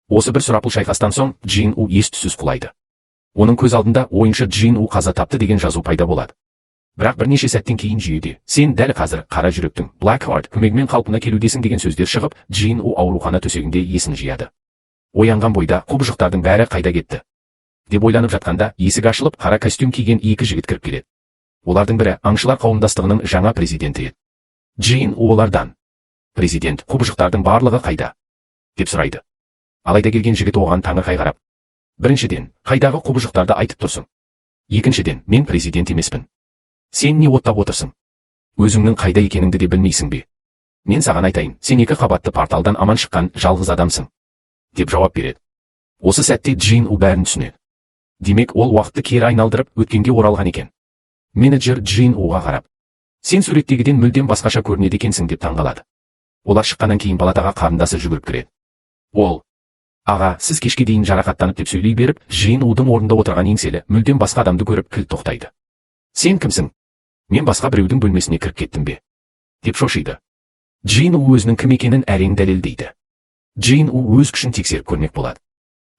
Осы бір сұрапыл шайқастан соң Джин У ес-түссіз құлайды. Оның көз алдында ойыншы Джин У қаза тапты деген жазу пайда болады. Бірақ бірнеше сәттен кейін жүйеде сен дәл қазір қара жүректің Blackheart көмегімен қалпына келудесің деген сөздер шығып, Джин У аурухана төсегінде есін жияды. Оянған бойда құбыжықтардың бәрі қайда кетті деп ойланып жатқанда есік ашылып, қара костюм киген екі жігіт кіріп келеді. Олардың бірі аңшылар қауымдастығының жаңа президенті еді. Джин У олардан: президент, құбыжықтардың барлығы қайда деп сұрайды. Алайда келген жігіт оған таңырқай қарап: біріншіден, қайдағы құбыжықтарды айтып тұрсың? Екіншіден, мен президент емеспін. Сен не оттап отырсың? Өзіңнің қайда екеніңді де білмейсің бе? Мен саған айтайын, сен 2 қабатты порталдан аман шыққан жалғыз адамсың деп жауап береді. Осы сәтте Джин У бәрін түсінеді. Демек, ол уақытты кері айналдырып өткенге оралған екен. Менеджер Джин Уға қарап: сен суреттегіден мүлдем басқаша көрінеді екенсің деп таңғалады. Олар шыққаннан кейін палатаға қарындасы жүгіріп кіреді. Ол: аға, сіз кешке дейін жарақаттанып деп сөйлей беріп, Джин Удың орнында отырған еңселі мүлдем басқа адамды көріп кілт тоқтайды. Сен кімсің? Мен басқа біреудің бөлмесіне кіріп кеттім бе деп шошиды. Джин У өзінің кім екенін әрең дәлелдейді. Джин У өз күшін тексеріп көрмек болады.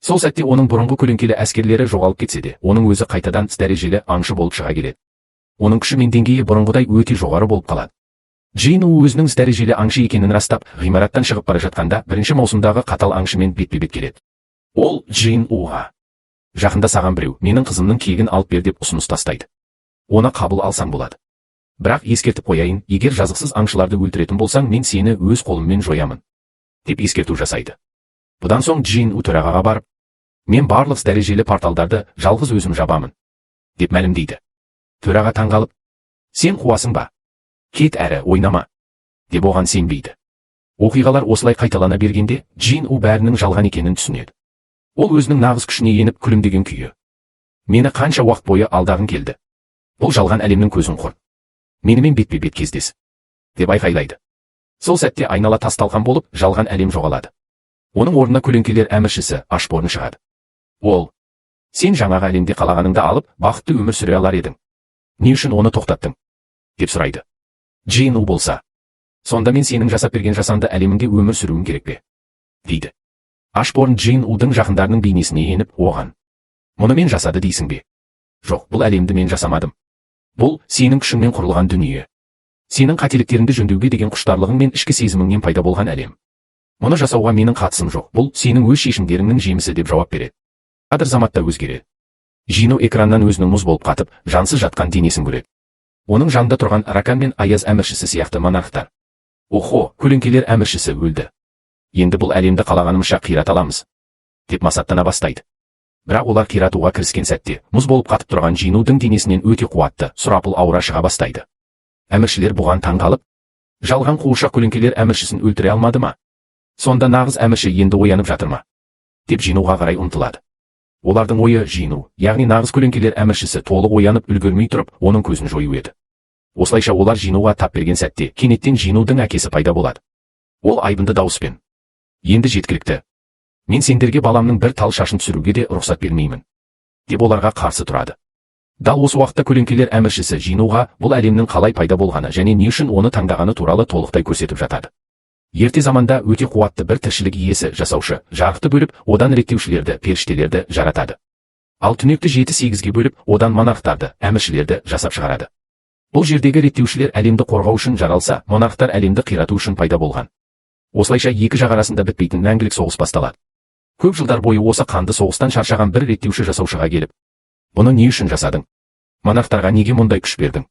Сол сәтте оның бұрынғы көлеңкелі әскерлері жоғалып кетсе де, оның өзі қайтадан дәрежелі аңшы болып шыға келеді. Оның күші мен деңгейі бұрынғыдай өте жоғары болып қалады. Джин У өзінің дәрежелі аңшы екенін растап, ғимараттан шығып бара жатқанда бірінші маусымдағы қатал аңшымен бетпе-бет келеді. Ол Джин Уға: жақында саған біреу менің қызымның кегін алып бер деп ұсыныс тастайды. Оны қабыл алсаң болады. Бірақ ескертіп қояйын, егер жазықсыз аңшыларды өлтіретін болсаң, мен сені өз қолыммен жоямын деп ескерту жасайды. Бұдан соң Джин У төрағаға барып: мен барлық дәрежелі порталдарды жалғыз өзім жабамын деп мәлімдейді. Төраға таңғалып: сен қуасың ба? Кет әрі ойнама деп оған сенбейді. Оқиғалар осылай қайталана бергенде, Джин У бәрінің жалған екенін түсінеді. Ол өзінің нағыз күшіне еніп күлімдеген күйі: мені қанша уақыт бойы алдағың келді? Бұл жалған әлемнің көзін құр. Менімен бетпе-бет кездес деп айқайлайды. Сол сәтте айнала тас-талқан болып, жалған әлем жоғалады. Оның орнына көлеңкелер әміршісі Ашборн шығады. Ол: сен жаңағы әлемде қалағаныңды алып, бақытты өмір сүре алар едің. Не үшін оны тоқтаттың деп сұрайды. Джин У болса: сонда мен сенің жасап берген жасанды әлеміңде өмір сүруім керек пе дейді. Ашборн Джин Удың жақындарының бейнесіне еніп оған: мұны мен жасады дейсің бе? Жоқ, бұл әлемді мен жасамадым. Бұл сенің күшіңнен құрылған дүние. Сенің қателіктеріңді жөндеуге деген құштарлығың мен ішкі сезіміңнен пайда болған әлем. Мұны жасауға менің қатысым жоқ, бұл сенің өз шешімдеріңнің жемісі деп жауап береді. Қадір заматта өзгереді. Джин У экраннан өзінің мұз болып қатып, жансыз жатқан денесін көреді. Оның жанында тұрған Ракан мен Аяз әміршісі сияқты монархтар. Охо, көлеңкелер әміршісі өлді. Енді бұл әлемді қалағанымызша қирата аламыз деп масаттана бастайды. Бірақ олар қиратуға кіріскен сәтте, мұз болып қатып тұрған Джин Удың денесінен өте қуатты, сұрапыл аура шыға бастайды. Әміршілер бұған таңғалып: жалған қуыршақ көлеңкелер әміршісін өлтіре алмады ма? Сонда нағыз әмірші енді оянып жатыр ма деп Джин Уға қарай ұмтылады. Олардың ойы Джин У, яғни нағыз көлеңкелер әміршісі толық оянып үлгермей тұрып, оның көзін жою еді. Осылайша олар Джин Уға тап берген сәтте, кенеттен Джин Удың әкесі пайда болады. Ол айбынды дауыспен: енді жеткілікті. Мен сендерге баламның бір тал шашын түсіруге де рұқсат бермеймін деп оларға қарсы тұрады. Дал осы уақытта көлеңкелер әміршісі Джин Уға бұл әлемнің қалай пайда болғаны және не үшін оны таңдағаны туралы толықтай көрсетіп жатады. Ерте заманда өте қуатты бір тіршілік иесі, жасаушы, жарықты бөліп, одан реттеушілерді, періштелерді жаратады. Ал түнекті 7-8-ге бөліп, одан монархтарды, әміршілерді жасап шығарады. Бұл жердегі реттеушілер әлемді қорғау үшін жаралса, монархтар әлемді қирату үшін пайда болған. Осылайша екі жақ арасында бітпейтін мәңгілік соғыс басталады. Көп жылдар бойы осы қанды соғыстан шаршаған бір реттеуші жасаушыға келіп: бұны не үшін жасадың? Монархтарға неге мұндай күш бердің?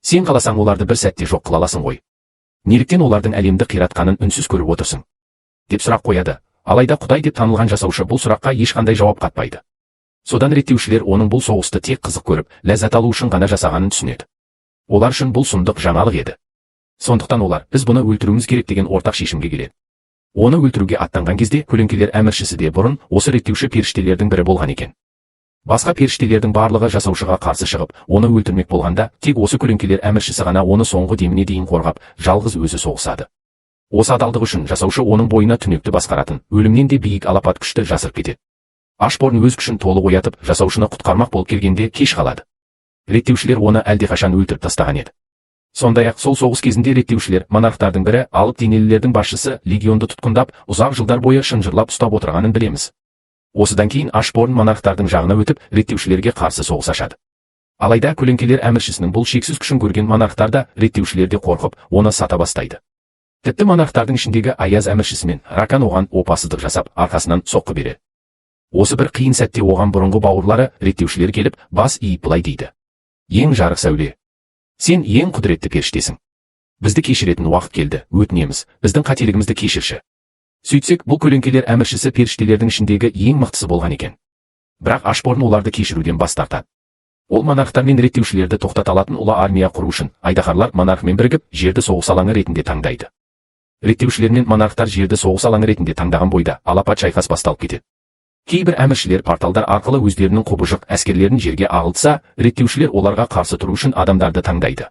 Сен қаласаң оларды бір сәтте жоқ қыла аласың ғой. Неліктен олардың әлемді қиратқанын үнсіз көріп отырсың деп сұрақ қояды. Алайда Құдай деп танылған жасаушы бұл сұраққа ешқандай жауап қатпайды. Содан реттеушілер оның бұл соғысты тек қызық көріп, ләззат алу үшін ғана жасағанын түсінеді. Олар үшін бұл сұмдық жаңалық еді. Сондықтан олар: біз бұны өлтіруіміз керек деген ортақ шешімге келеді. Оны өлтіруге аттанған кезде көлеңкелер әміршісі де бұрын осы реттеуші періштелердің бірі болған екен. Басқа періштелердің барлығы жасаушыға қарсы шығып, оны өлтірмек болғанда, тек осы көлеңкелер әміршісі ғана оны соңғы деміне дейін қорғап, жалғыз өзі соғысады. Осы адалдық үшін жасаушы оның бойына түнекті басқаратын, өлімнен де биік алапат күшті жасырып кетеді. Ашборн өз күшін толық оятып, жасаушыны құтқармақ болып келгенде кеш қалады. Реттеушілер оны әлдеқашан өлтіріп тастаған еді. Сондай-ақ сол соғыс кезінде реттеушілер монархтардың бірі алып денелілердің басшысы легионды тұтқындап, ұзақ жылдар бойы шынжырлап ұстап отырғанын білеміз. Осыдан кейін Ашборн монархтардың жағына өтіп, реттеушілерге қарсы соғыс ашады. Алайда көлеңкелер әміршісінің бұл шексіз күшін көрген монархтар да реттеушілерде қорқып, оны сата бастайды. Тіпті монархтардың ішіндегі Аяз әміршісімен Ракан оған опасыздық жасап, арқасынан соққы береді. Осы бір қиын сәтте оған бұрынғы бауырлары реттеушілер келіп, бас иіп былай дейді: "Ең жарық сәуле, сен ең құдіретті періштесің. Бізді кешіретін уақыт келді, өтінеміз, біздің қателігімізді кешірші." Сөйтсек, бұл көлеңкелер әміршісі періштелердің ішіндегі ең мықтысы болған екен. Бірақ Ашборн оларды кешіруден бас тартады. Ол монархтар мен реттеушілерді тоқтата алатын ұлы армия құру үшін айдаһарлар монархмен бірігіп, жерді соғыс алаңы ретінде таңдайды. Реттеушілер мен монархтар жерді соғыс алаңы ретінде таңдаған бойда алапат шайқас басталып кетеді. Кейбір әміршілер порталдар арқылы өздерінің құбыжық әскерлерін жерге ағылтса, реттеушілер оларға қарсы тұру үшін адамдарды таңдайды.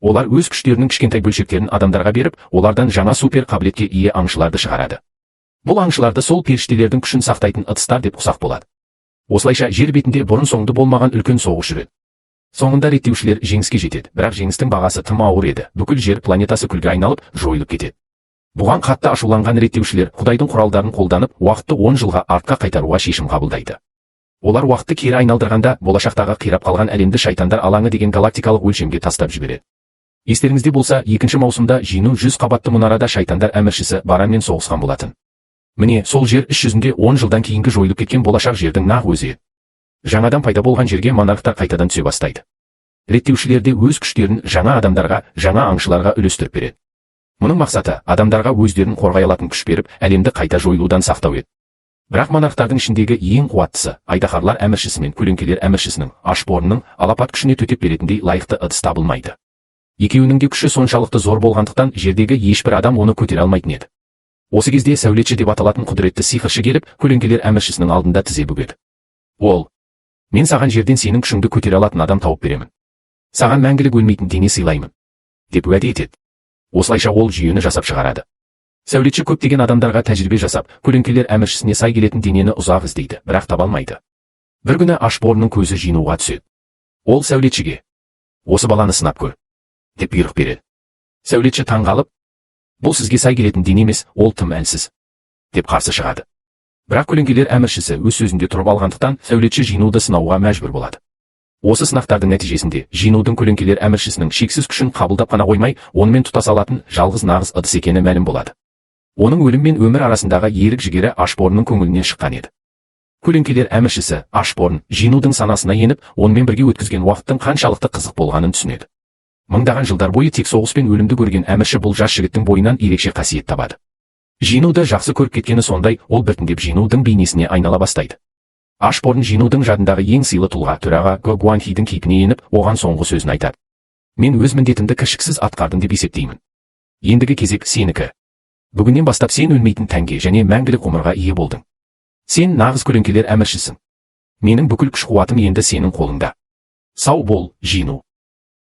Олар өз күштерінің кішкентай бөлшектерін адамдарға беріп, олардан жаңа супер қабілетке ие аңшыларды шығарады. Бұл аңшыларды сол періштелердің күшін сақтайтын ыдыстар деп ұсақ болады. Осылайша жер бетінде бұрын-соңды болмаған үлкен соғыс жүреді. Соңында реттеушілер жеңіске жетеді, бірақ жеңістің бағасы тым ауыр еді. Бүкіл жер планетасы күлге айналып, жойылып кетеді. Бұған қатты ашуланған реттеушілер Құдайдың құралдарын қолданып, уақытты 10 жылға артқа қайтаруға шешім қабылдайды. Олар уақытты кері айналдырғанда, болашақтағы қирап қалған әлемді шайтандар алаңы деген галактикалық өлшемге тастап жібереді. Естеріңізде болса, 2 маусымда Жину 100 қабатты мұнарада шайтандар әміршісі Баранмен соғысқан болатын. Міне, сол жер іс жүзінде 10 жылдан кейінгі жойылып кеткен болашақ жердің нақ өзі. Жаңадан пайда болған жерге монархтар қайтадан түсе бастайды. Реттеушілер де өз күштерін жаңа адамдарға, жаңа аңшыларға үлестіріп береді. Мұның мақсаты адамдарға өздерін қорғай алатын күш беріп, әлемді қайта жойылудан сақтау еді. Бірақ монархтардың ішіндегі ең қуаттысы айдаһарлар әміршісі мен көлеңкелер әміршісінің Ашборнның алапат күшіне төтеп беретіндей лайықты ыдыс табылмайды. Екеуінің де күші соншалықты зор болғандықтан жердегі ешбір адам оны көтере алмайтын еді. Осы кезде сәулетші деп аталатын құдіретті сиқыршы келіп, көлеңкелер әміршісінің алдында тізе бүгеді. Ол: "Мен саған жерден сенің күшіңді көтере алатын адам тауып беремін. Саған мәңгілік өлмейтін дене сыйлаймын", деп уәде етеді. Осылайша ол жүйені жасап шығарады. Сәулетші көптеген адамдарға тәжірибе жасап, көлеңкелер әміршісіне сай келетін денені ұзақ іздейді, бірақ таба алмайды. Бір күні Ашборнның көзі Жинуға түседі. Ол сәулетшіге: "Осы баланы сынап көр", деп бұйрық береді. Сәулетші таңғалып: "Бұл сізге сай келетін дене емес, ол тым әлсіз", деп қарсы шығады. Бірақ көлеңкелер әміршісі өз сөзінде тұрып алғандықтан, сәулетші Жинуды сынауға мәжбүр болады. Осы сынақтардың нәтижесінде Жинудың көлеңкелер әміршісінің шексіз күшін қабылдап қана қоймай, онымен тұтас алатын жалғыз нағыз ыдыс екені мәлім болады. Оның өлім мен өмір арасындағы ерік жігері Ашборнның көңілінен шыққан еді. Көлеңкелер әміршісі Ашборн Жинудың санасына еніп, онымен бірге өткізген уақыттың қаншалықты қызық болғанын түсінеді. Мыңдаған жылдар бойы тек соғыс пен өлімді көрген әмірші бұл жас жігіттің бойынан ерекше қасиет табады. Жинуды жақсы көріп кеткені сондай, ол біртіндеп Жинудың бейнесіне айнала бастайды. Ашборн Жинудың жадындағы ең сыйлы тұлға төраға Го Гуанхидің кейпіне еніп, оған соңғы сөзін айтады: "Мен өз міндетімді кіршіксіз атқардым деп есептеймін. Ендігі кезек сенікі. Бүгіннен бастап сен өлмейтін тәнге және мәңгілік ғұмырға ие болдың. Сен нағыз көлеңкелер әміршісің. Менің бүкіл күш-қуатым енді сенің қолыңда. Сау бол, Жину",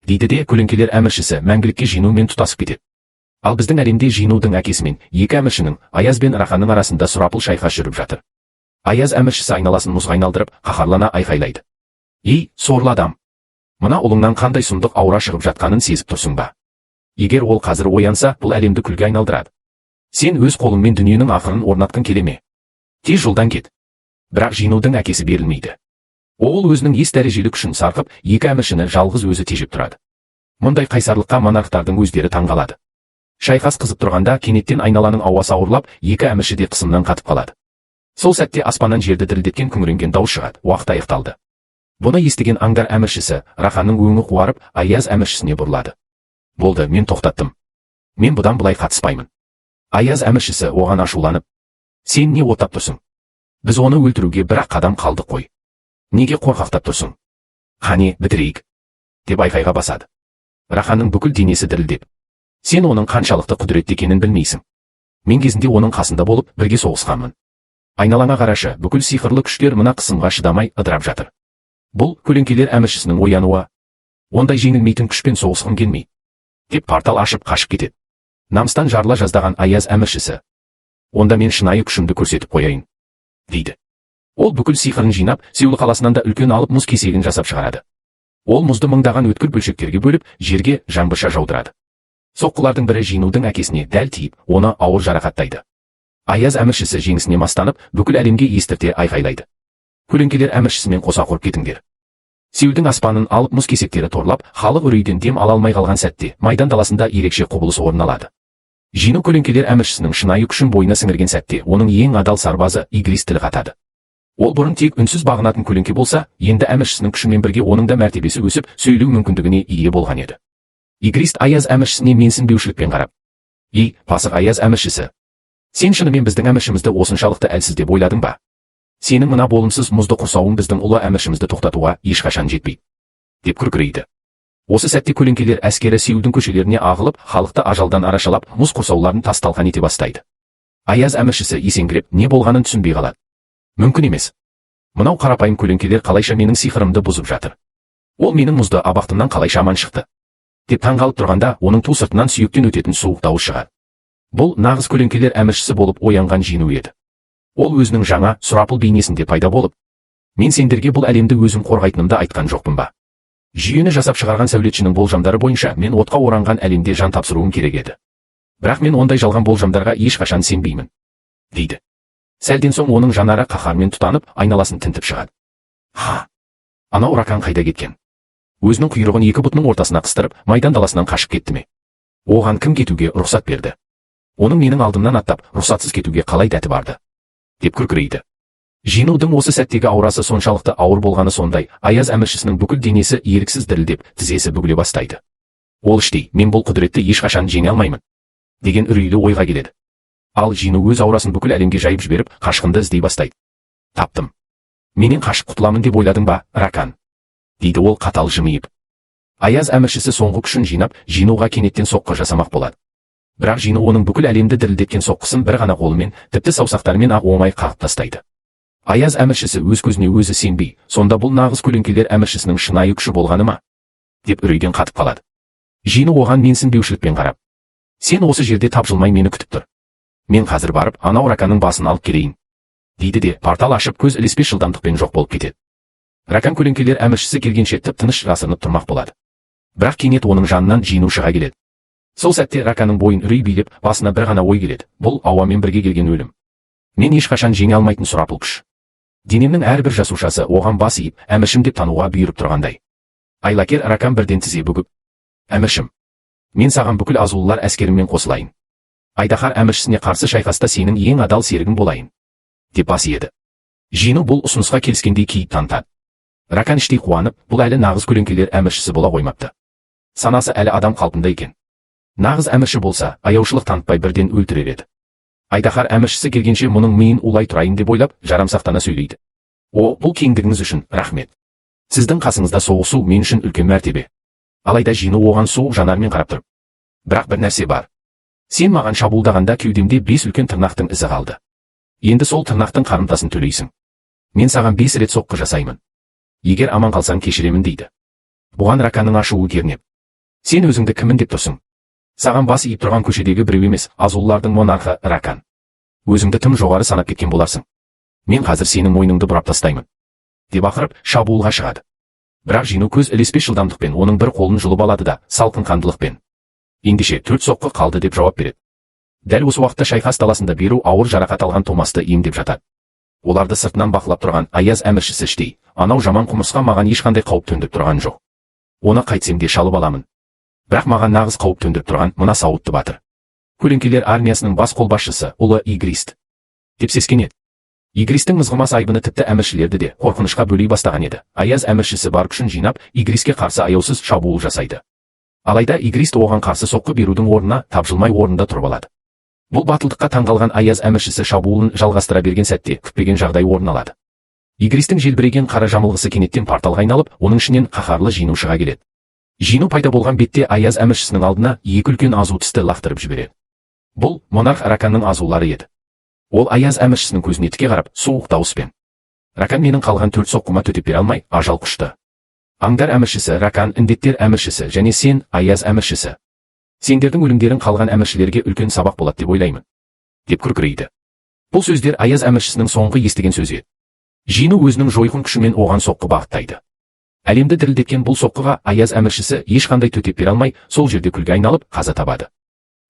дейді де көлеңкелер әміршісі мәңгілікке Жинумен тұтасып кетеді. Ал біздің әлемде Жинудың әкесі мен екі әміршінің Аяз бен Раханның арасында сұрапыл шайқас жүріп жатыр. Аяз әміршісі айналасын мұзға айналдырып, қаһарлана айқайлайды: "Ей, сорлы адам! Мына ұлыңнан қандай сұмдық аура шығып жатқанын сезіп тұрсың ба? Егер ол қазір оянса, бұл әлемді күлге айналдырады. Сен өз қолыңмен дүниенің ақырын орнатқың келе ме? Тез жолдан кет." Бірақ Жинудың әкесі берілмейді. Ол өзінің ес дәрежелі күшін сарқып, екі әміршіні жалғыз өзі тежеп тұрады. Мұндай қайсарлыққа монархтардың өздері таңғалады. Шайқас қызып тұрғанда кенеттен айналаның ауасы ауырлап, екі әмірші де қысымнан қатып қалады. Сол сәтте аспаннан жерді дірілдеткен күңіренген дауыс шығады. Уақыт аяқталды. Бұны естіген аңдар әміршісі Раханның өңі қуарып, Аяз әміршісіне бұрылады: "Болды, мен тоқтаттым. Мен бұдан былай қатыспаймын." Аяз әміршісі оған ашуланып: "Сен не оттап тұрсың? Біз оны өлтіруге бір-ақ қадам қалдық қой. Неге қорқақтап тұрсың? Қане, бітірейік", деп айқайға басады. Раханның бүкіл денесі дірілдеп: "Сен оның қаншалықты құдіретті екенін білмейсің. Мен кезінде оның қасында болып, бірге соғысқанмын. Айналаңа қарашы, бүкіл сиқырлы күштер мына қысымға шыдамай ыдырап жатыр. Бұл көлеңкелер әміршісінің оянуы. Ондай жеңілмейтін күшпен соғысқым келмейді", деп портал ашып қашып кетеді. Намыстан жарыла жаздаған Аяз әміршісі: "Онда мен шынайы күшімді көрсетіп қояйын", дейді. Ол бүкіл сиқырын жинап, Сеул қаласынан да үлкен алып мұз кесегін жасап шығарады. Ол мұзды мыңдаған өткір бөлшектерге бөліп, жерге жаңбырша жаудырады. Соққылардың бірі Жинудың әкесіне дәл тиіп, оны ауыр жарақаттайды. Аяз әміршісі жеңісіне мастанып, бүкіл әлемге естірте айқайлайды. Көлеңкелер әміршісімен қоса құрып кетіңдер. Сеулдің аспанын алып мұз кесектері торлап, халық үрейден дем ала алмай қалған сәтте майдан даласында ерекше құбылыс орын алады. Жину көлеңкелер әміршісінің шынайы күшін бойына сіңірген сәтте, оның ең адал сарбазы Игрис тіл қатады. Ол бұрын тек үнсіз бағынатын көлеңке болса, енді әміршісінің күшімен бірге оның да мәртебесі өсіп, сөйлеу мүмкіндігіне ие болған еді. Игрис Аяз әміршісіне менсінбеушілікпен қарап: "Ей, пасық Аяз әміршісі, сен шынымен біздің әміршімізді осыншалықты әлсіз деп ойладың ба? Сенің мына болымсыз мұзды құрсауың біздің ұлы әміршімізді тоқтатуға ешқашан жетпейді", деп күркірейді. Осы сәтте көлеңкелер әскері Сеулдің көшелеріне ағылып, халықты ажалдан арашалап, мұз құрсауларын тас-талқан ете бастайды. Аяз әміршісі есеңгіреп, не болғанын түсінбей қалады. Мүмкін емес. Мынау қарапайым көлеңкелер қалайша менің сиқырымды бұзып жатыр? Ол менің мұзды абақтымнан қалайша аман шықты? Деп таңғалып тұрғанда, оның ту сыртынан сүйектен өтетін суық дауыс шығады. Бұл нағыз көлеңкелер әміршісі болып оянған Жину еді. Ол өзінің жаңа, сұрапыл бейнесінде пайда болып: "Мен сендерге бұл әлемді өзім қорғайтынымды айтқан жоқпын ба? Жүйені жасап шығарған сәулетшінің болжамдары бойынша мен отқа оранған әлемде жан тапсыруым керек еді. Бірақ мен ондай жалған болжамдарға ешқашан сенбеймін", дейді. Сәлден соң оның жанары қаһармен тұтанып, айналасын тінтіп шығады. "Ха! Анау Ракан қайда кеткен? Өзінің құйрығын екі бұтының ортасына қыстырып, майдан даласынан қашып кетті ме? Оған кім кетуге рұқсат берді? Оның менің алдымнан аттап, рұқсатсыз кетуге қалай дәті барды?" деп күркірейді. Жинудың осы сәттегі аурасы соншалықты ауыр болғаны сондай, Аяз әміршісінің бүкіл денесі еріксіз дірілдеп, тізесі бүгіле бастайды. Ол іштей: "Мен бұл құдіретті ешқашан жеңе алмаймын", деген үрейлі ойға келеді. Ал Жину өз аурасын бүкіл әлемге жайып жіберіп, қашқынды іздей бастайды. "Таптым. Менен қашып құтыламын деп ойладың ба, Ракан?" дейді ол қатал жымиып. Аяз әміршісі соңғы күшін жинап, Жинуға кенеттен соққы жасамақ болады. Бірақ Жину оның бүкіл әлемді дірілдеткен соққысын бір ғана қолымен, тіпті саусақтарымен ақ оңай қағып тастайды. Аяз әміршісі өз көзіне өзі сенбей, сонда бұл нағыз көлеңкелер әміршісінің шынайы күші болғаны ма? деп үрейден қатып қалады. Жину оған менсінбеушілікпен қарап: "Сен осы жерде тапжылмай мені күтіп тұр. Мен қазір барып, анау Раканның басын алып келейін", дейді де портал ашып, көз ілеспес жылдамдықпен жоқ болып кетеді. Ракан көлеңкелер әміршісі келгенше тып-тыныш жасырынып тұрмақ болады. Бірақ кенет оның жанынан Жину шыға келеді. Сол сәтте Раканның бойын үрей билеп, басына бір ғана ой келеді: бұл ауамен бірге келген өлім. Мен ешқашан жеңе алмайтын сұрапыл күш. Денемнің әрбір жасушасы оған бас иіп, әміршім деп тануға бұйырып тұрғандай. Айлакер Ракан бірден тізе бүгіп: "Әміршім, мен саған бүкіл азулылар әскеріммен қосылайын. Айдаһар әміршісіне қарсы шайқаста сенің ең адал серігің болайын", деп бас иеді. Жину бұл ұсынысқа келіскендей кейіп танытады. Ракан іштей қуанып, бұл әлі нағыз көлеңкелер әміршісі бола қоймапты. Санасы әлі адам қалпында екен. Нағыз әмірші болса, аяушылық танытпай бірден өлтірер еді. Айдаһар әміршісі келгенше мұның миын улай тұрайын деп ойлап, жарамсақтана сөйлейді: "О, бұл кеңдігіңіз үшін рахмет. Сіздің қасыңызда соғысу мен үшін үлкен мәртебе." Алайда Жину оған суық жанармен қарап тұрып: "Бірақ бір нәрсе бар. Сен маған шабуылдағанда кеудемде 5 үлкен тырнақтың ізі қалды. Енді сол тырнақтың қарымтасын төлейсің. Мен саған 5 рет соққы жасаймын. Егер аман қалсаң кешіремін", дейді. Бұған Раканның ашуы кернеп: "Сен өзіңді кімін деп тұрсың? Саған бас иіп тұрған көшедегі біреу емес, азулылардың монархы Ракан. Өзіңді тым жоғары санап кеткен боларсың. Мен қазір сенің мойныңды бұрап тастаймын", деп ақырып, шабуылға шығады. Бірақ Жину көз ілеспес жылдамдықпен оның бір қолын жұлып алады да, салқын қандылықпен: "Ендеше 4 соққы қалды", деп жауап береді. Дәл осы уақытта шайқас даласында беру ауыр жарақат алған Томасты емдеп жатады. Оларды сыртынан бақылап тұрған Аяз әміршісі іштей: "Анау жаман құмырсқа маған ешқандай қауіп төндіріп тұрған жоқ. Оны қайтсем де шалып аламын. Бірақ маған нағыз қауіп төндіріп тұрған мына сауытты батыр, көлеңкелер армиясының бас қолбасшысы ұлы Игрис", деп сескенеді. Игристің мызғымас айбыны тіпті әміршілерді де қорқынышқа бөлей бастаған еді. Аяз әміршісі бар күшін жинап, Игриске қарсы аяусыз шабуыл жасайды. Алайда Игрис оған қарсы соққы берудің орнына тапжылмай орнында тұрып алады. Бұл батылдыққа таңғалған Аяз әміршісі шабуылын жалғастыра берген сәтте күтпеген жағдай орын алады. Игристің желбіреген қара жамылғысы кенеттен порталға айналып, оның ішінен қаһарлы Жину шыға келеді. Жину пайда болған бетте Аяз әміршісінің алдына 2 үлкен азу тісті лақтырып жібереді. Бұл монарх Раканның азулары еді. Ол Аяз әміршісінің көзіне тіке қарап, суық дауыспен: "Ракан менің қалған 4 соққыма төтеп бере алмай, ажал құшты. Аңдар әміршісі Ракан, індеттер әміршісі және сен, Аяз әміршісі. Сендердің өлімдерің қалған әміршілерге үлкен сабақ болады деп ойлаймын", деп күркірейді. Бұл сөздер Аяз әміршісінің соңғы естіген сөзі еді. Жину өзінің жойқын күшімен оған соққы бағыттайды. Әлемді дірілдеткен бұл соққыға Аяз әміршісі ешқандай төтеп бере алмай, сол жерде күлге айналып қаза табады.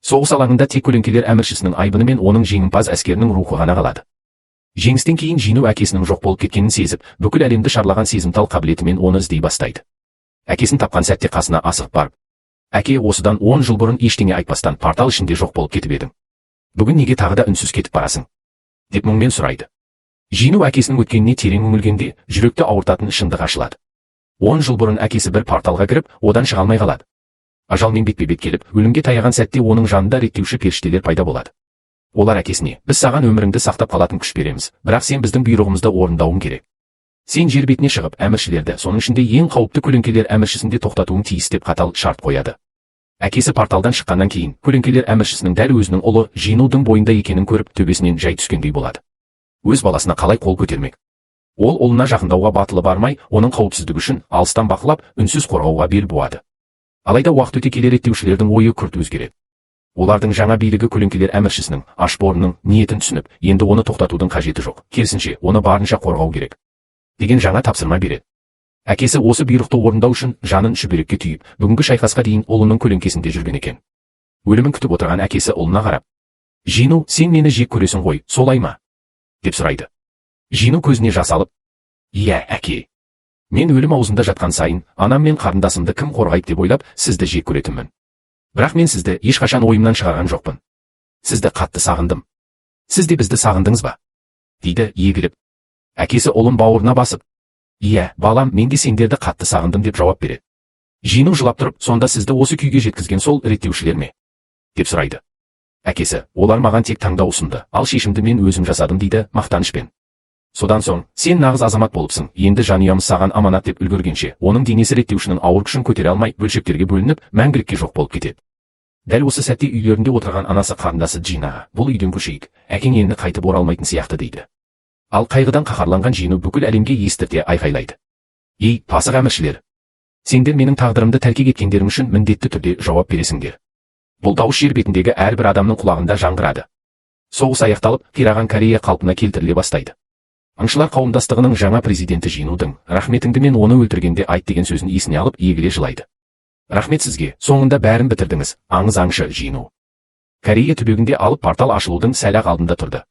Соғыс алаңында тек көлеңкелер әміршісінің айбыны мен оның жеңімпаз әскерінің рухы ғана қалады. Жеңістен кейін Жину әкесінің жоқ болып кеткенін сезіп, бүкіл әлемді шарлаған сезімтал қабілетімен оны іздей бастайды. Әкесін тапқан сәтте қасына асығып барып: «Әке, осыдан 10 жыл бұрын ештеңе айтпастан портал ішінде жоқ болып кетіп едің. Бүгін неге тағы да үнсіз кетіп барасың?» деп мұңмен сұрайды. Жину әкесінің өткеніне терең үңілгенде, жүректі ауыртатын шындық ашылады. 10 жыл бұрын әкесі бір порталға кіріп, одан шыға алмай қалады. Ажалмен бетпе-бет келіп, өлімге таяған сәтте оның жанында реттеуші періштелер пайда болады. Олар әкесіне: «Біз саған өміріңді сақтап қалатын күш береміз, бірақ сен біздің бұйрығымызды орындауың керек. Сен жер бетіне шығып, әміршілерді, соның ішінде ең қауіпті көлеңкелер әміршісін де тоқтатуың тиіс» деп қатал шарт қояды. Әкесі порталдан шыққаннан кейін, көлеңкелер әміршісінің дәл өзінің ұлы Жинудың бойында екенін көріп, төбесінен жай түскендей болады. Өз баласына қалай қол көтермек? Ол ұлына жақындауға батылы бармай, оның қауіпсіздігі үшін алыстан бақылап, үнсіз қорғауға бел буады. Алайда уақыт өте келе реттеушілердің ойы күрт өзгереді. Олардың жаңа билігі көлеңкелер әміршісінің, Ашборнның ниетін түсініп, енді оны тоқтатудың қажеті жоқ, керісінше, оны барынша қорғау керек деген жаңа тапсырма береді. Әкесі осы бұйрықты орындау үшін жанын шүберекке түйіп, бүгінгі шайқасқа дейін ұлының көлеңкесінде жүрген екен. Өлімін күтіп отырған әкесі ұлына қарап: «Жину, сен мені жек көресің ғой, солай ма?» деп сұрайды. Жину көзіне жас алып: «Иә, әке. Мен өлім аузында жатқан сайын, анам мен қарындасымды кім қорғайды деп ойлап, сізді жек көретінмін. Бірақ мен сізді ешқашан ойымнан шығарған жоқпын. Сізді қатты сағындым. Сіз де бізді сағындыңыз ба?» дейді егіліп. Әкесі ұлын бауырына басып: «Иә, балам, мен де сендерді қатты сағындым» деп жауап береді. Жину жылап тұрып: «Сонда сізді осы күйге жеткізген сол реттеушілер ме?» деп сұрайды. Әкесі: «Олар маған тек таңдау ұсынды, ал шешімді мен өзім жасадым» дейді мақтанышпен. Содан соң: «Сен нағыз азамат болыпсың, енді жанұямыз саған аманат» деп үлгергенше, оның денесі реттеушінің ауыр күшін көтере алмай, бөлшектерге бөлініп, мәңгілікке жоқ болып кетеді. Дәл осы сәтте үйлерінде отырған анасы қарындасы Джинаға: «Бұл үйден көшейік, әкең енді қайтып оралмайтын сияқты» дейді. Ал қайғыдан қаһарланған Жину бүкіл әлемге естірте айқайлайды: «Ей, пасық әміршілер! Сендер менің тағдырымды тәлкек еткендерің үшін міндетті түрде жауап бересіңдер». Бұл дауыс жер бетіндегі әрбір адамның құлағында жаңғырады. Соғыс аяқталып, қираған Корея қалпына келтіріле бастайды. Аңшылар қауымдастығының жаңа президенті Жинудың «Рахметіңді мен оны өлтіргенде айт» деген сөзін есіне алып, егіле жылайды. «Рахмет сізге, соңында бәрін бітірдіңіз, аңыз аңшы Жину». Корея түбегінде алып портал ашылудың сәл-ақ алдында тұрды.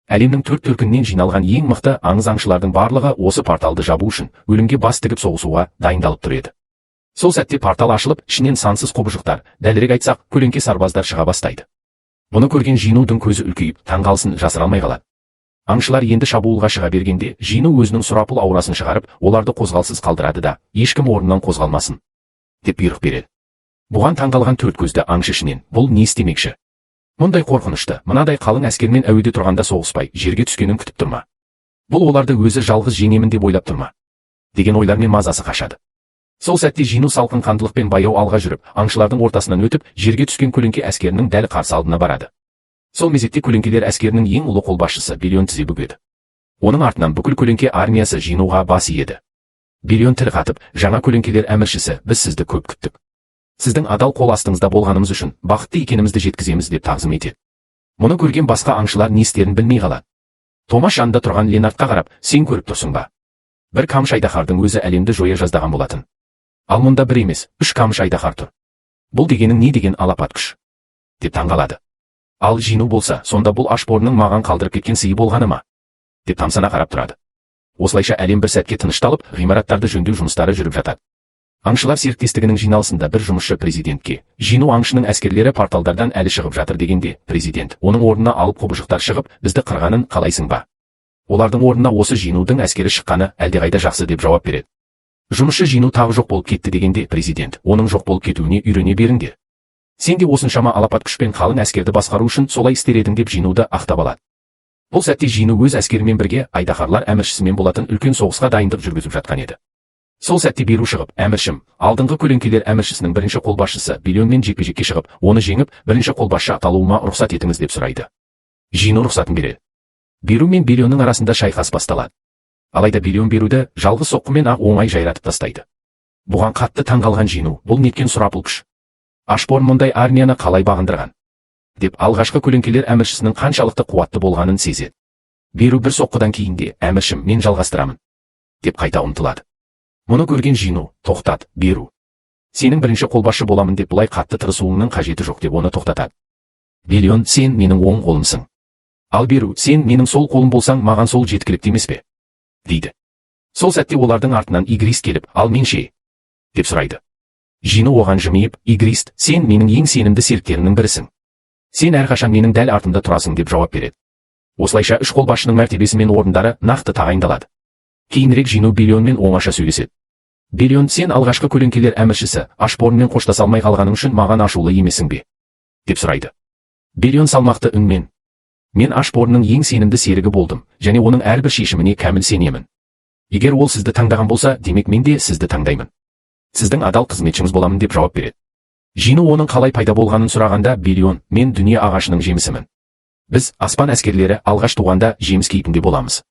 Әлемнің төрт төркіннен жиналған ең мықты аңыз аңшылардың барлығы осы порталды жабу үшін өлімге бас тігіп соғысуға дайындалып тұр еді. Сол сәтте портал ашылып, ішінен сансыз құбыжықтар, дәлірек айтсақ, көлеңке сарбаздар шыға бастайды. Бұны көрген Жинудың көзі үлкейіп, таңғалысын жасыра алмай қалады. Аңшылар енді шабуылға шыға бергенде, Жину өзінің сұрапыл аурасын шығарып, оларды қозғалсыз қалдырады да, ешкім орнынан қозғалмасын деп бұйрық береді. Бұған таңғалған төрт көзді аңшы ішінен: «Бұл не істемекші? Мұндай қорқынышты, мынадай қалың әскермен әуеде тұрғанда соғыспай, жерге түскенін күтіп тұрма? Бұл оларды өзі жалғыз жеңемін деп ойлап тұрма?» деген ойлармен мазасы қашады. Сол сәтте Жину салқын қандылықпен баяу алға жүріп, аңшылардың ортасынан өтіп, жерге түскен көлеңке әскерінің дәл қарсы алдына барады. Сол мезетте көлеңкелер әскерінің ең ұлы қолбасшысы Биллион тізе бүгеді. Оның артынан бүкіл көлеңке армиясы Жинуға бас иеді. Биллион тіл қатып: «Жаңа көлеңкелер әміршісі, біз сізді көп күттік. Сіздің адал қол астыңызда болғанымыз үшін бақытты екенімізді жеткіземіз» деп тағзым етеді. Мұны көрген басқа аңшылар не істерін білмей қалады. Томаш жанында тұрған Ленартқа қарап: «Сен көріп тұрсың ба? Бір камыш айдаһардың өзі әлемді жоя жаздаған болатын. Ал мұнда бір емес, 3 камыш айдаһар тұр. Бұл дегенің не деген алапат күш?» деп таңғалады. Ал Жину болса, сонда бұл Ашборнның маған қалдырып кеткен сыйы болғаны ма деп тамсана қарап тұрады. Осылайша әлем бір сәтке тынышталып, ғимараттарды жөндеу жұмыстары жүріп жатады. Аңшылар серіктестігінің жиналысында бір жұмысшы президентке: «Жину аңшының әскерлері порталдардан әлі шығып жатыр» дегенде, президент оның орнына алып құбыжықтар шығып, «Бізді қырғанын қалайсың ба? Олардың орнына осы Жинудың әскері шыққаны әлдеқайда жақсы» деп жауап береді. Жұмысшы: «Жину тағы жоқ болып кетті» дегенде, президент: «Оның жоқ болып кетуіне үйрене беріңдер. Сен де осыншама алапат күшпен қалың әскерді басқару үшін солай істер едің» деп Жинуды ақтап алады. Бұл сәтте Жину өз әскерімен бірге айдаһарлар әміршісімен болатын үлкен соғысқа дайындық жүргізіп жатқан еді. Сол сәтте Беру шығып: «Әміршім, алдыңғы көлеңкелер әміршісінің бірінші қолбасшысы Биллионмен жекпе-жекке шығып, оны жеңіп, бірінші қолбасшы аталуыма рұқсат етіңіз» деп сұрайды. Жину рұқсатын береді. Беру мен Биллионның арасында шайқас басталады. Алайда Биллион Беруді жалғыз соққымен ақ оңай жайратып тастайды. Бұған қатты таңғалған Жину: «Бұл неткен сұрапыл күш? Ашборн мұндай армияны қалай бағындырған?» деп алғашқы көлеңкелер әміршісінің қаншалықты қуатты болғанын сезеді. Беру бір соққыдан кейін де: «Әміршім, мен жалғастырамын» деп қайта ұмтылады. Мұны көрген Жину: тоқтат, Беру. Сенің бірінші қолбасшы боламын деп бұлай қатты тырысуыңның қажеті жоқ деп оны тоқтатады. Биллион: сен менің оң қолымсың. Ал Беру: сен менің сол қолым болсаң, маған сол жеткілікті емес пе? дейді. Сол сәтте олардың артынан Игрист келіп: ал мен ше? деп сұрайды. Жину оған жымиып: Игрист, сен менің ең сенімді серіктерімнің бірісің. Сен әрқашан менің дәл артымда тұрасың деп жауап береді. Осылайша үш қолбасшының мәртебесі мен орындары нақты тағайындалады. Кейінірек Жину Биллионмен оңаша сөйлеседі. Биллион: сен алғашқы көлеңкелер әміршісі Ашборнмен қоштаса алмай қалғаның үшін маған ашулы емессің бе? деп сұрайды. Биллион салмақты үнмен: мен Ашборнның ең сенімді серігі болдым, және оның әрбір шешіміне кәміл сенемін. Егер ол сізді таңдаған болса, демек мен де сізді таңдаймын. Сіздің адал қызметшіңіз боламын деп жауап береді. Жину оның қалай пайда болғанын сұрағанда, Биллион: мен дүние ағашының жемісімін. Біз, аспан әскерлері, алғаш туғанда жеміс кейпінде боламыз.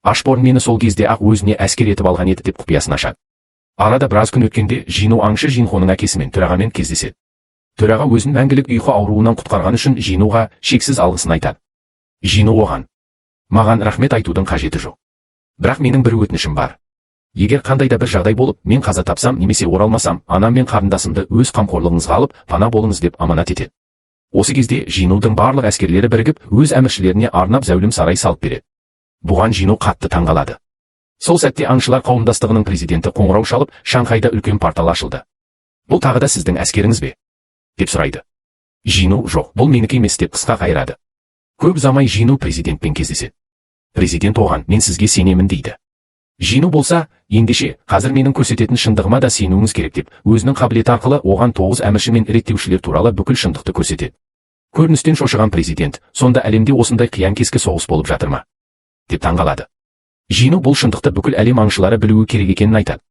Ашборн мені сол кезде ақ өзіне әскер етіп алған еді деп құпиясын ашады. Арада біраз күн өткенде Жину аңшы Жинхоның әкесімен төрағамен кездеседі. Төраға өзін мәңгілік ұйқы ауруынан құтқарған үшін Жинуға шексіз алғысын айтады. Жину оған: маған рахмет айтудың қажеті жоқ. Бірақ менің бір өтінішім бар. Егер қандай да бір жағдай болып, мен қаза тапсам немесе оралмасам, анам мен қарындасымды өз қамқорлығыңызға алып, пана болыңыз деп аманат етеді. Осы кезде Жинудың барлық әскерлері бірігіп, өз әміршілеріне арнап зәулім сарай салып береді. Бұған Жину қатты таңғалады. Сол сәтте аңшылар қауымдастығының президенті қоңырау шалып, Шанхайда үлкен портал ашылды. Бұл тағы да сіздің әскеріңіз бе? деп сұрайды. Жину: жоқ, бұл менікі емес деп қысқа қайырады. Көп ұзамай Жину президентпен кездеседі. Президент оған: мен сізге сенемін дейді. Жину болса: ендеше, қазір менің көрсететін шындығыма да сенуіңіз керек деп, өзінің қабілеті арқылы оған 9 әмірші мен реттеушілер туралы бүкіл шындықты көрсетеді. Көріністен шошыған президент: сонда әлемде осындай қиян-кескі соғыс болып жатыр ма? деп таңғалады. Жину бұл шындықты бүкіл әлем аңшылары білуі керек екенін айтады.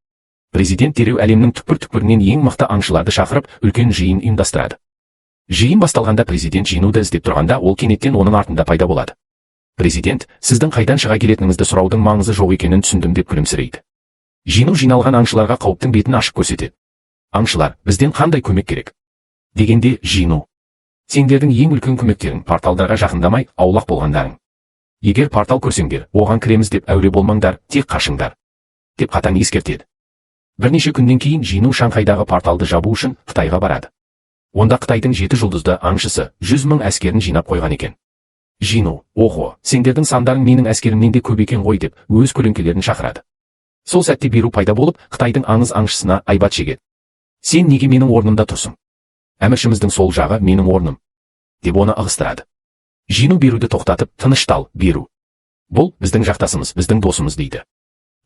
Президент дереу әлемнің түкпір-түкпірінен ең мықты аңшыларды шақырып, үлкен жиын ұйымдастырады. Жиын басталғанда президент Жинуды іздеп тұрғанда, ол кенеттен оның артында пайда болады. Президент: сіздің қайдан шыға келетініңізді сұраудың маңызы жоқ екенін түсіндім деп күлімсірейді. Жину жиналған аңшыларға қауіптің бетін ашып көрсетеді. Аңшылар: бізден қандай көмек керек? дегенде Жину: сендердің ең үлкен көмектерің порталдарға жақындамай, аулақ болғандарың. Егер портал көрсеңдер, оған кіреміз деп әуре болмаңдар, тек қашыңдар, деп қатаң ескертеді. Бірнеше күннен кейін Жину Шанхайдағы порталды жабу үшін Қытайға барады. Онда Қытайдың 7 жұлдызды аңшысы 100 000 әскерін жинап қойған екен. Жину: охо, сендердің сандарың менің әскерімнен де көп екен ғой деп, өз көлеңкелерін шақырады. Сол сәтте Беру пайда болып, Қытайдың аңыз аңшысына айбат шегеді. сен неге менің орнымда тұрсың? Әміршіміздің сол жағы менің орным, деп оны ығыстырады. Жину Беруді тоқтатып: тыныштал, Беру. Бұл біздің жақтасымыз, біздің досымыз дейді.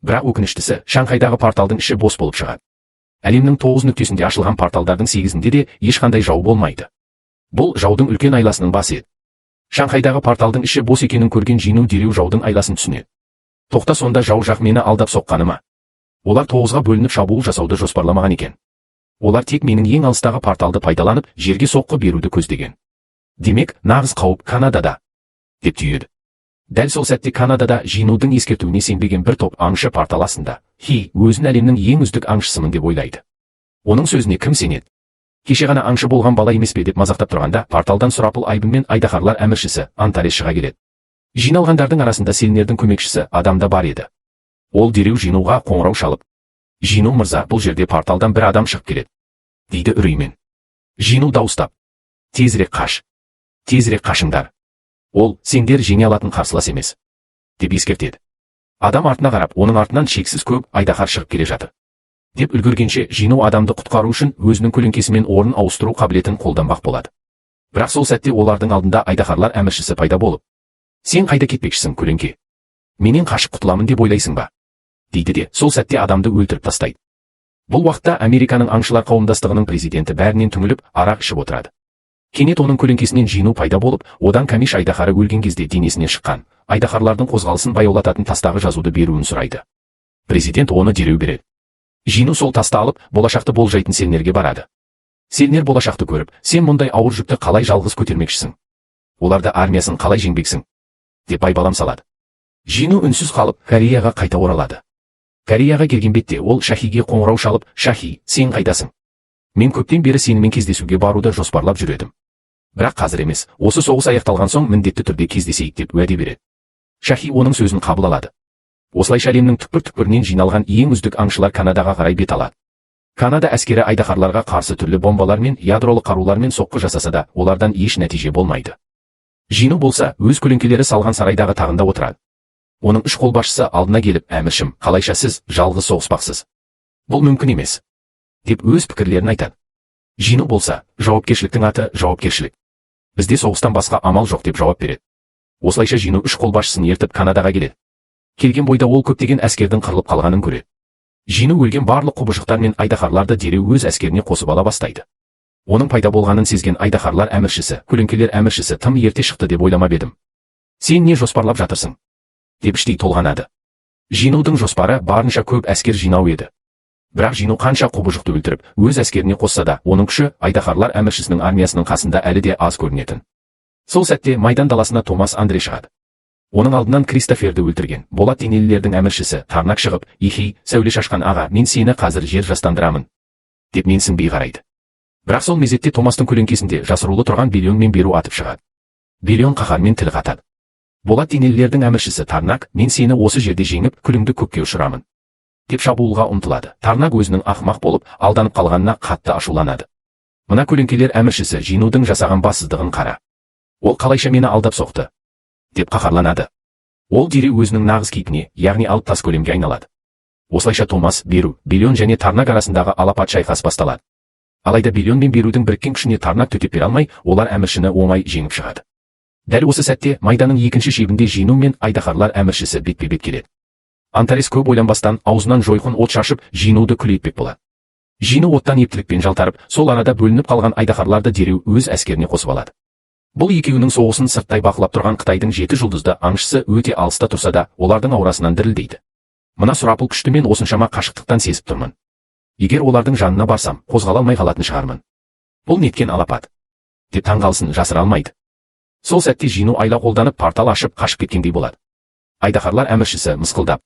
Бірақ өкініштісі, Шанхайдағы порталдың іші бос болып шығады. Әлемнің 9 нүктесінде ашылған порталдардың 8-інде де ешқандай жау болмайды. Бұл жаудың үлкен айласының басы еді. Шанхайдағы порталдың іші бос екенін көрген Жину дереу жаудың айласын түсінеді. Тоқта, сонда жау жақ мені алдап соққаны ма? Олар 9-ға бөлініп шабуыл жасауды жоспарламаған екен. Олар тек менің ең алыстағы порталды пайдаланып, жерге соққы беруді көздеген. Демек, нағыз қауіп Канадада, деп түйеді. Дәл сол сәтте Канадада Жинудың ескертуіне сенбеген бір топ аңшы портал астында. Өзін әлемнің ең үздік аңшысымын деп ойлайды. Оның сөзіне кім сенеді? Кеше ғана аңшы болған бала емес пе деп мазақтап тұрғанда, порталдан сұрапыл айбынмен айдаһарлар әміршісі Антарес шыға келеді. Жиналғандардың арасында Селнердің көмекшісі адам да бар еді. Ол дереу Жинуға қоңырау шалып: Жину мырза, бұл жерде порталдан бір адам шығып келеді, дейді үреймен. Жину дауыстап: тезірек қаш, тезірек қашыңдар. Ол сендер жеңе алатын қарсылас емес, деп ескертеді. Адам артына қарап, оның артынан шексіз көп айдаһар шығып келе жатыр. Деп үлгергенше Жину адамды құтқару үшін өзінің көлеңкесімен орын ауыстыру қабілетін қолданбақ болады. Бірақ сол сәтте олардың алдында айдаһарлар әміршісі пайда болып: сен қайда кетпекшісің, көлеңке? Менен қашып құтыламын деп ойлайсың ба? дейді де сол сәтте адамды өлтіріп тастайды. Бұл уақытта Американың аңшылар қауымдастығының президенті бәрінен түңіліп арақ ішіп отырады. Кенет оның көлеңкесінен Жину пайда болып, одан Камиш айдаһары өлген кезде денесінен шыққан айдаһарлардың қозғалысын баяулататын тастағы жазуды беруін сұрайды. Президент оны дереу береді. Жину сол тасты алып, болашақты болжайтын Селнерге барады. Селнер болашақты көріп: сен мұндай ауыр жүкті қалай жалғыз көтермекшісің? Оларды армиясын қалай жеңбексің? деп байбалам салады. Жину үнсіз қалып, Кореяға қайта оралады. Кореяға келген бетте ол Шахиге қоңырау шалып: Шахи, сен қайдасың? Мен көптен бері сенімен кездесуге баруды жоспарлап жүр едім. Бірақ қазір емес, осы соғыс аяқталған соң міндетті түрде кездесейік деп уәде береді. Шахи оның сөзін қабыл алады. Осылайша әлемнің түкпір-түкпірінен жиналған ең үздік аңшылар Канадаға қарай бет алады. Канада әскері айдаһарларға қарсы түрлі бомбалар мен ядролық қарулармен соққы жасаса да, олардан еш нәтиже болмайды. Жину болса, өз көлеңкелері салған сарайдағы тағында отырады. Оның үш қолбасшысы алдына келіп, әміршім, қалайша сіз жалғыз соғыспақсыз? Бұл мүмкін емес, деп өз пікірлерін айтады. Жину болса, жауапкершіліктің аты жауапкершілік. Бізде соғыстан басқа амал жоқ деп жауап береді. Осылайша Жину үш қолбасшысын ертіп Канадаға келеді. Келген бойда ол көптеген әскердің қырылып қалғанын көреді. Жину өлген барлық құбыжықтар мен айдаһарларды дереу өз әскеріне қосып ала бастайды. Оның пайда болғанын сезген айдаһарлар әміршісі, көлеңкелер әміршісі тым ерте шықты деп ойламап едім. Сен не жоспарлап жатырсың? Деп іштей толғанады. Жинудың жоспары барынша көп әскер жинау еді. Бірақ Жину қанша құбыжықты өлтіріп, өз әскеріне қосса да, оның күші айдаһарлар әміршісінің армиясының қасында әлі де аз көрінетін. Сол сәтте майдан даласына Томас Андре шығады. Оның алдынан Кристоферді өлтірген болат денелілердің әміршісі Тарнак шығып, «Ихей, сәуле шашқан аға, мен сені қазір жер жастандырамын», деп менсінбей қарайды. Бірақ сол мезетте Томастың көлеңкесінде жасырулы тұрған Белион мен Беру атып шығады. Белион қаһармен тіл қатады. Болат денелілердің әміршісі Тарнак, «Мен сені осы жерде жеңіп, күліңді көкке ұшырамын», деп шабуылға ұмтылады. Тарнак өзінің ақымақ болып, алданып қалғанына қатты ашуланады. Мына көлеңкелер әміршісі Жинудың жасаған бассыздығын қара. Ол қалайша мені алдап соқты, деп қаһарланады. Ол дереу өзінің нағыз кейпіне, яғни алып тас көлемге айналады. Осылайша Томас, Беру, Белион және Тарнак арасындағы алапат шайқас басталады. Алайда Белион мен Берудің біріккен күшіне Тарнак төтеп бере алмай, олар әміршіні оңай жеңіп шығады. Дәл осы сәтте майданның екінші шебінде Жину мен айдаһарлар әміршісі бетпе-бет келеді. Антарес көп ойланбастан аузынан жойқын от шашып, Жинуды күл етпек болады. Жину оттан ептілікпен жалтарып, сол арада бөлініп қалған айдаһарларды дереу өз әскеріне қосып алады. Бұл екеуінің соғысын сырттай бақылап тұрған Қытайдың 7 жұлдызды аңшысы өте алыста тұрса да, олардың аурасынан дірілдейді. Мына сұрапыл күшті мен осыншама қашықтықтан сезіп тұрмын. Егер олардың жанына барсам, қозғала алмай қалатын шығармын. Бұл неткен алапат, деп таңғалысын жасыра алмайды. Сол сәтте Жину айла қолданып портал ашып қашып кеткендей болады. Айдаһарлар әміршісі мысқылдап,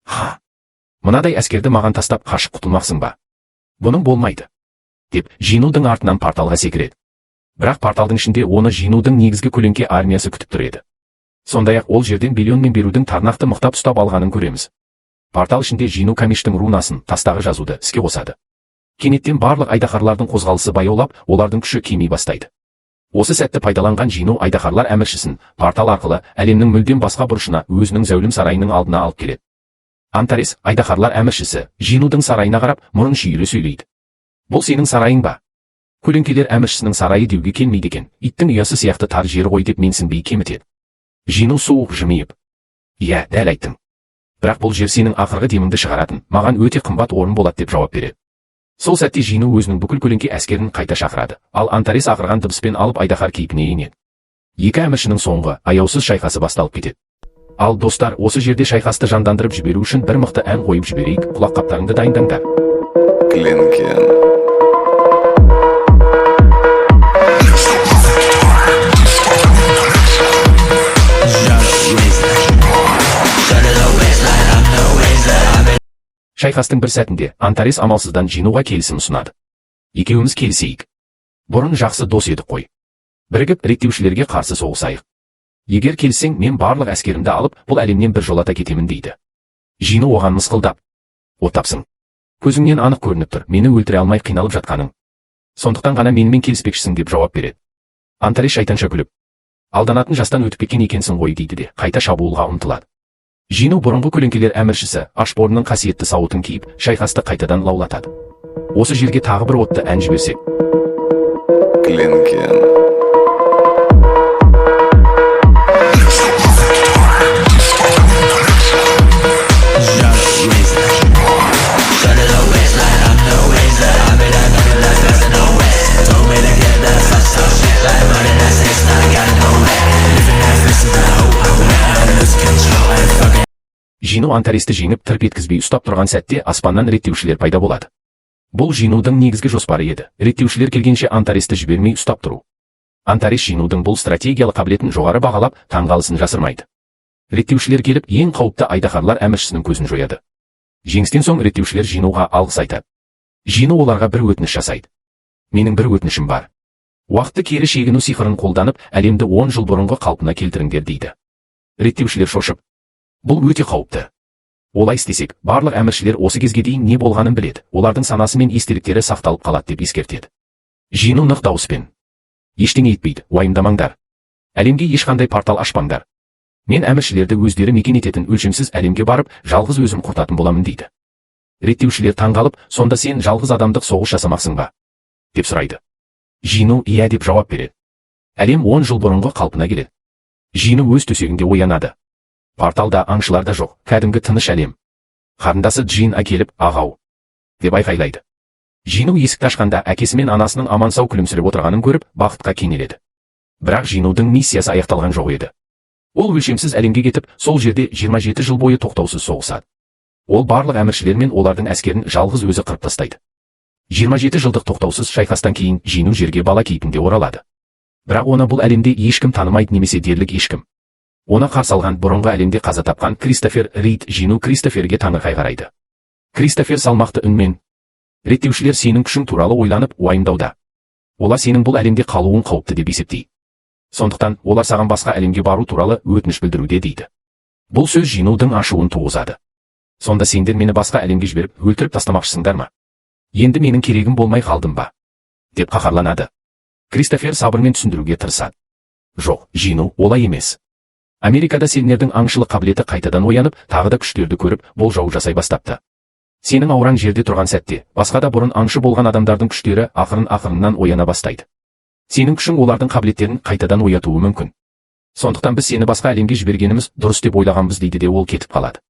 «Ха, мынадай әскерді маған тастап қашып құтылмақсың ба? Бұның болмайды», деп Жинудың артынан порталға секіреді. Бірақ порталдың ішінде оны Жинудың негізгі көлеңке армиясы күтіп тұр еді. Сондай-ақ ол жерден Белион мен Берудің Тарнақты мықтап ұстап алғанын көреміз. Портал ішінде Жину Камештің рунасын, тастағы жазуды іске қосады. Кенеттен барлық айдаһарлардың қозғалысы баяулап, олардың күші кеми бастайды. Осы сәтті пайдаланған Жину айдаһарлар әміршісін портал арқылы әлемнің мүлдем басқа бұрышына өзінің зәулім сарайының алдына алып келеді. Антарес, айдаһарлар әміршісі, Жинудың сарайына қарап, мұрын шүйіле сөйлейді. «Бұл сенің сарайың ба? Көлеңкелер әміршісінің сарайы деуге келмейді екен, иттің ұясы сияқты тар жері ғой», деп менсінбей кемітеді. Жину суық жымиып, «Иә, дәл айттың. Бірақ бұл жер сенің ақырғы деміңді шығаратын, маған өте қымбат орын болады», деп жауап береді. Сол сәтте Жину өзінің бүкіл көлеңке әскерін қайта шақырады, ал Антарес ақырған дыбыспен алып айдаһар кейпіне енеді. Екі әміршінің соңғы аяусыз шайқасы басталып кетеді. Ал достар, осы жерде шайқасты жандандырып жіберу үшін бір мықты ән қойып жіберейік, құлақ қаптарыңды дайындаңдар. Клинкен. Шайқастың бір сәтінде Антарес амалсыздан Жинуға келісім ұсынады. «Екеуміз келісейік. Бұрын жақсы дос едік қой. Бірігіп реттеушілерге қарсы соғысайық. Егер келіссең, мен барлық әскерімді алып, бұл әлемнен бір жолата кетемін», дейді. Жину оған мысқылдап, «Оттапсың. Көзіңнен анық көрініп тұр, мені өлтіре алмай қиналып жатқаның. Сондықтан ғана менімен келіспекшісің», деп жауап береді. Антарес шайтанша күліп, «Алданатын жастан өтіп кеткен екенсің ғой», дейді де қайта шабуылға ұмтылады. Жину бұрынғы көлеңкелер әміршісі Ашборнның қасиетті сауытын киіп, шайқасты қайтадан лаулатады. Осы жерге тағы бір отты ән жіберсек. Клинкен. Жину Антаресті жеңіп тырп еткізбей ұстап тұрған сәтте аспаннан реттеушілер пайда болады. Бұл Жинудың негізгі жоспары еді. Реттеушілер келгенше Антаресті жібермей ұстап тұру. Антарес Жинудың бұл стратегиялық қабілетін жоғары бағалап, таңғалысын жасырмайды. Реттеушілер келіп, ең қауіпті айдаһарлар әміршісінің көзін жояды. Жеңістен соң реттеушілер Жинуға алғыс айтады. Жину оларға бір өтініш жасайды. «Менің бір өтінішім бар. Уақытты кері шегіну сиқырын қолданып, әлемді 10 жыл бұрынғы қалпына келтіріңдер», дейді. Реттеушілер шошып, «Бұл өте қауіпті. Олай істесек, барлық әміршілер осы кезге дейін не болғанын біледі, олардың санасы мен естеліктері сақталып қалады деп ескертеді. Джину нық дауыспен: ештеңе етпейді, уайымдамаңдар. Әлемге ешқандай портал ашпаңдар. Мен әміршілерді өздері мекен ететін өлшемсіз әлемге барып, жалғыз өзім құртатын боламын дейді. Реттеушілер таңғалып, сонда сен жалғыз адамдық соғыс жасамақсың ба? деп сұрайды. Джину иә деп жауап береді. Әлем 10 жыл бұрынғы қалпына келеді. Джину өз төсегінде оянады. Порталда аңшылар да жоқ, кәдімгі тыныш әлем. Қарындасы Джин әкеліп, ағау деп айқайлайды. Джину есікті ашқанда әкесі мен анасының аман-сау күлімсіреп отырғанын көріп, бақытқа кенеледі. Бірақ Джинудың миссиясы аяқталған жоқ еді. Ол өлшемсіз әлемге кетіп, сол жерде 27 жыл бойы тоқтаусыз соғысады. Ол барлық әміршілер мен олардың әскерін жалғыз өзі қырып тастайды. 27 жылдық тоқтаусыз шайқастан кейін Джину жерге бала кейпінде оралады. Бірақ оны бұл әлемде ешкім танымайды, немесе дерлік ешкім. Оны қарсы алған бұрынғы әлемде қаза тапқан Кристофер Рид Джину Кристоферге таңырқай қарайды. Кристофер салмақты үнмен: реттеушілер сенің күшің туралы ойланып уайымдауда. Олар сенің бұл әлемде қалуың қауіпті деп есептейді. Сондықтан олар саған басқа әлемге бару туралы өтініш білдіруде дейді. Бұл сөз Джинудың ашуын туғызады. Сонда сендер мені басқа әлемге жіберіп өлтіріп тастамақшысыңдар ма? Енді менің керегім болмай қалдым ба? деп қаһарланады. Кристофер сабырмен түсіндіруге тырысады. Жоқ, Джину, олай емес. Америкада сендердің аңшылық қабілеті қайтадан оянып, тағы да күштерді көріп, болжау жасай бастапты. Сенің аураң жерде тұрған сәтте, басқа да бұрын аңшы болған адамдардың күштері ақырын-ақырыннан ояна бастайды. Сенің күшің олардың қабілеттерін қайтадан оятуы мүмкін. Сондықтан біз сені басқа әлемге жібергеніміз дұрыс деп ойлағанбыз дейді де ол кетіп қалады.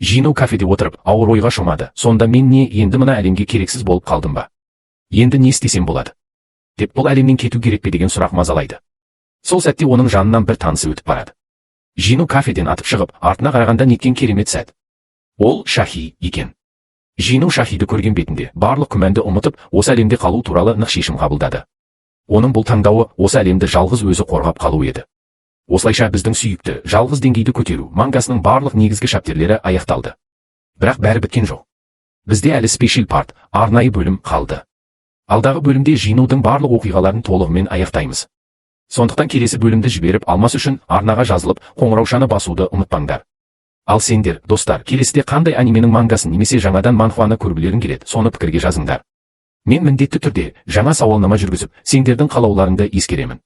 Джину кафеде отырып, ауыр ойға шомады. Сонда мен не, енді мына әлемге керексіз болып қалдым ба? Енді не істесем болады? деп бұл әлемнен кету керек пе деген сұрақ мазалайды. Сол сәтте оның жанынан бір танысы өтіп барады. Джину кафеден атып шығып, артына қарағанда неткен керемет сәт. Ол Шахи екен. Джину Шахиді көрген бетінде барлық күмәнді ұмытып, осы әлемде қалу туралы нық шешім қабылдады. Оның бұл таңдауы осы әлемді жалғыз өзі қорғап қалу еді. Осылайша біздің сүйікті жалғыз деңгейді көтеру мангасының барлық негізгі шаптерлері аяқталды. Бірақ бәрі біткен жоқ. Бізде әлі спешил парт, арнайы бөлім қалды. Алдағы бөлімде Джинудың барлық оқиғаларын толығымен аяқтаймыз. Сондықтан келесі бөлімді жіберіп алмас үшін арнаға жазылып, қоңыраушаны басуды ұмытпаңдар. Ал сендер, достар, келесіде қандай анименің мангасын немесе жаңадан манхваны көргілерің келеді, соны пікірге жазыңдар. Мен міндетті түрде жаңа сауалнама жүргізіп, сендердің қалауларыңды ескеремін.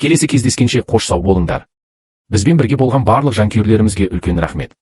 Келесі кездескенше қош сау болыңдар. Бізбен бірге болған барлық жанкүйерлерімізге үлкен рахмет.